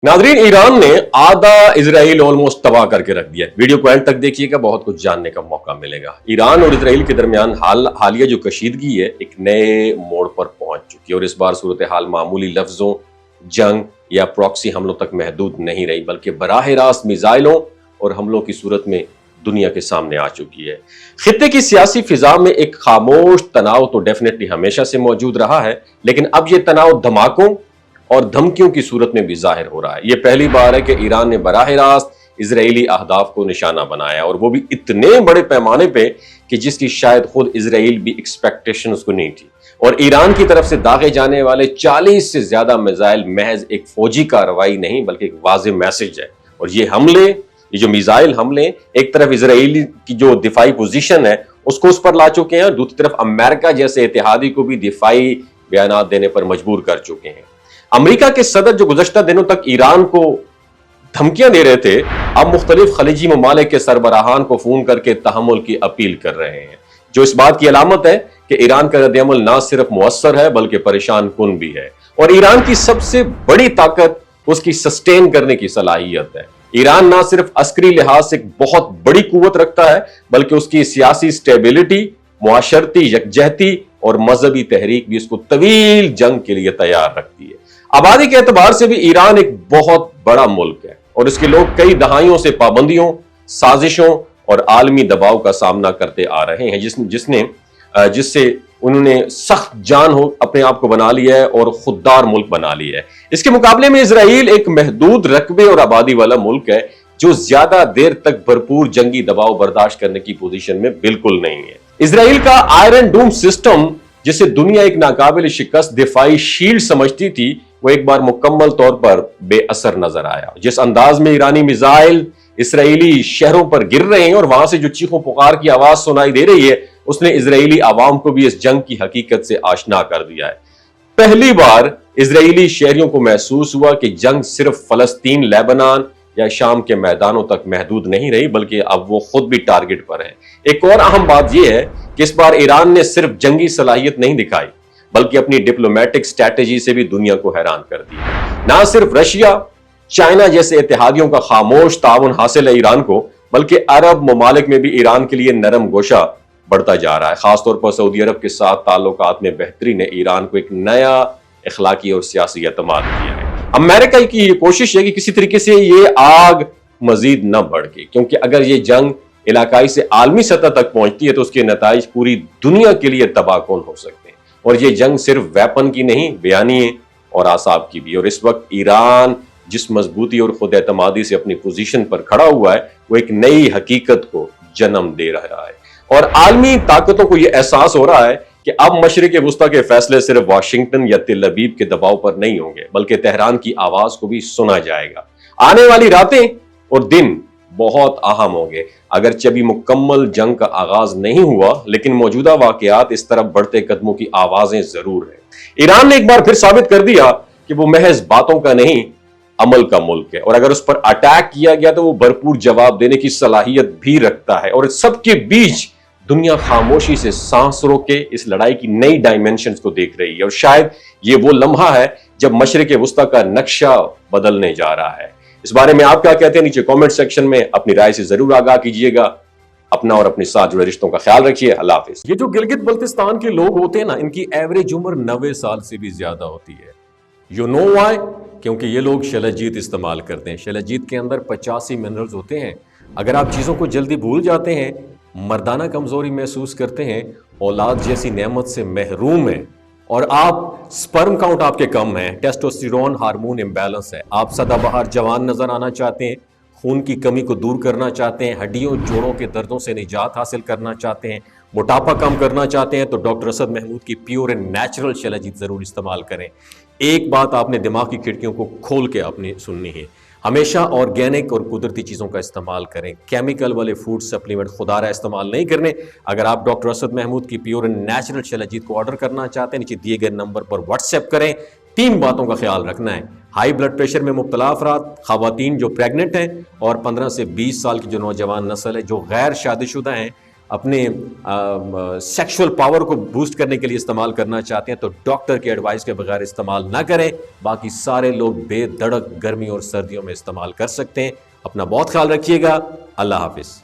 Nadreen, Iran ने आधा Israel almost तबाह करके रख दिया है। वीडियो को एंड तक देखिएगा, बहुत कुछ जानने का मौका मिलेगा। ईरान और इजराइल के दरमियान हालिया जो कशीदगी है एक नए मोड़ पर पहुंच चुकी है और इस बार सूरत हाल मामूली लफ्जों, जंग या प्रॉक्सी हमलों तक महदूद नहीं रही, बल्कि बराह रास्त मिसाइलों और हमलों की सूरत में दुनिया के सामने आ चुकी है। खित्ते की सियासी फिजा में एक खामोश तनाव तो डेफिनेटली हमेशा से मौजूद रहा है, लेकिन अब यह तनाव धमाकों और धमकियों की सूरत में भी जाहिर हो रहा है। यह पहली बार है कि ईरान ने बराह रास्त इजरायली अहदाफ को निशाना बनाया और वो भी इतने बड़े पैमाने पे कि जिसकी शायद खुद इजराइल भी एक्सपेक्टेशन उसको नहीं थी। और ईरान की तरफ से दागे जाने वाले 40 से ज्यादा मिसाइल महज एक फौजी कार्रवाई नहीं बल्कि एक वाज़ेह मैसेज है। और ये हमले, ये जो मिसाइल हमले एक तरफ इजराइल की जो दिफाई पोजीशन है उसको उस पर ला चुके हैं, दूसरी तरफ अमेरिका जैसे इत्तेहादी को भी दिफाई बयान देने पर मजबूर कर चुके हैं। अमेरिका के सदर जो गुज़श्ता दिनों तक ईरान को धमकियां दे रहे थे, अब मुख्तलिफ खलीजी ममालिक के सरबराहान को फोन करके तहम्मुल की अपील कर रहे हैं, जो इस बात की अलामत है कि ईरान का रद्द-ए-अमल ना सिर्फ मुअस्सर है बल्कि परेशान कुन भी है। और ईरान की सबसे बड़ी ताकत उसकी सस्टेन करने की सलाहियत है। ईरान ना सिर्फ अस्करी लिहाज से एक बहुत बड़ी कुव्वत रखता है बल्कि उसकी सियासी स्टेबिलिटी, मुआशरती यकजहती और मजहबी तहरीक भी इसको तवील जंग के लिए तैयार रखती है। आबादी के एतबार से भी ईरान एक बहुत बड़ा मुल्क है और इसके लोग कई दहाइयों से पाबंदियों, साजिशों और आलमी दबाव का सामना करते आ रहे हैं, जिससे उन्होंने सख्त जान हो अपने आप को बना लिया है और खुददार मुल्क बना लिया है। इसके मुकाबले में इजराइल एक महदूद रकबे और आबादी वाला मुल्क है जो ज्यादा देर तक भरपूर जंगी दबाव बर्दाश्त करने की पोजीशन में बिल्कुल नहीं है। इजराइल का आयरन डूम सिस्टम, जिसे दुनिया एक नाकाबिल शिकस्त दिफाई शील्ड समझती थी, वो एक बार मुकम्मल तौर पर बेअसर नजर आया। जिस अंदाज में ईरानी मिसाइल इसराइली शहरों पर गिर रहे हैं और वहां से जो चीखों पुकार की आवाज सुनाई दे रही है, उसने इजरायली आवाम को भी इस जंग की हकीकत से आशना कर दिया है। पहली बार इजरायली शहरियों को महसूस हुआ कि जंग सिर्फ फलस्तीन, लेबनान या शाम के मैदानों तक महदूद नहीं रही, बल्कि अब वो खुद भी टारगेट पर है। एक और अहम बात यह है कि इस बार ईरान ने सिर्फ जंगी सलाहियत नहीं दिखाई बल्कि अपनी डिप्लोमेटिक स्ट्रैटेजी से भी दुनिया को हैरान कर दिया। ना सिर्फ रशिया, चाइना जैसे इत्तेहादियों का खामोश ताउन हासिल है ईरान को, बल्कि अरब ममालिक में भी ईरान के लिए नरम गोशा बढ़ता जा रहा है। खासतौर पर सऊदी अरब के साथ ताल्लुकात में बेहतरी ने ईरान को एक नया इखलाकी और सियासी एतमाद दिया है। अमेरिका की ये कोशिश है कि किसी तरीके से ये आग मजीद न भड़के, क्योंकि अगर ये जंग इलाकाई से आलमी सतह तक पहुंचती है तो उसके नताइज पूरी दुनिया के लिए तबाहकुन हो सकते हैं। और ये जंग सिर्फ वेपन की नहीं, बयानिए और आसाब की भी। और इस वक्त ईरान जिस मजबूती और खुद एतमादी से अपनी पोजीशन पर खड़ा हुआ है, वो एक नई हकीकत को जन्म दे रहा है और आलमी ताकतों को यह एहसास हो रहा है कि अब मशरिक वुस्ता के फैसले सिर्फ वाशिंगटन या तिल अबीब के दबाव पर नहीं होंगे, बल्कि तेहरान की आवाज को भी सुना जाएगा। आने वाली रातें और दिन बहुत अहम होंगे। अगरचे अभी मुकम्मल जंग का आगाज नहीं हुआ, लेकिन मौजूदा वाकयात इस तरफ बढ़ते कदमों की आवाजें जरूर है। ईरान ने एक बार फिर साबित कर दिया कि वो महज बातों का नहीं, अमल का मुल्क है और अगर उस पर अटैक किया गया तो वो भरपूर जवाब देने की सलाहियत भी रखता है। और सबके बीच दुनिया खामोशी से सांस रोके इस लड़ाई की नई डायमेंशंस को देख रही है और शायद ये वो लम्हा है जब मशरिक वुस्ता का नक्शा बदलने जा रहा है। इस बारे में आप क्या कहते हैं, नीचे कमेंट सेक्शन में अपनी राय से जरूर आगाह कीजिएगा। अपना और अपने साथ जुड़े रिश्तों का ख्याल रखिए। अल्लाह हाफिज। ये जो गिलगित बल्तिस्तान के लोग होते हैं ना, इनकी एवरेज उम्र 90 साल से भी ज्यादा होती है। You know why? क्योंकि ये लोग शलजीत इस्तेमाल करते हैं। शलजीत के अंदर 85 मिनरल्स होते हैं। अगर आप चीज़ों को जल्दी भूल जाते हैं, मर्दाना कमजोरी महसूस करते हैं, औलाद जैसी नेमत से महरूम हैं और आप स्पर्म काउंट आपके कम है, टेस्टोस्टेरोन हार्मोन इम्बैलेंस है, आप सदाबहार जवान नजर आना चाहते हैं, खून की कमी को दूर करना चाहते हैं, हड्डियों जोड़ों के दर्दों से निजात हासिल करना चाहते हैं, मोटापा कम करना चाहते हैं, तो डॉक्टर असद महमूद की प्योर एंड नेचुरल शलजीत जरूर इस्तेमाल करें। एक बात आपने दिमाग की खिड़कियों को खोल के अपनी सुननी है, हमेशा ऑर्गेनिक और कुदरती चीज़ों का इस्तेमाल करें। केमिकल वाले फूड सप्लीमेंट खुदारा इस्तेमाल नहीं करने। अगर आप डॉक्टर असद महमूद की प्योर एंड नेचुरल शलजीत को ऑर्डर करना चाहते हैं, नीचे दिए गए नंबर पर व्हाट्सएप करें। 3 बातों का ख्याल रखना है, हाई ब्लड प्रेशर में मुब्तला अफराद, खवातीन जो प्रेग्नेंट हैं और 15 से 20 साल की जो नौजवान नस्ल है, जो गैर शादीशुदा हैं, اپنے سیکشول پاور کو بوسٹ کرنے کے لیے استعمال کرنا چاہتے ہیں تو ڈاکٹر کی ایڈوائس کے بغیر استعمال نہ کریں. باقی سارے لوگ بے دھڑک گرمی اور سردیوں میں استعمال کر سکتے ہیں. اپنا بہت خیال رکھیے گا. اللہ حافظ.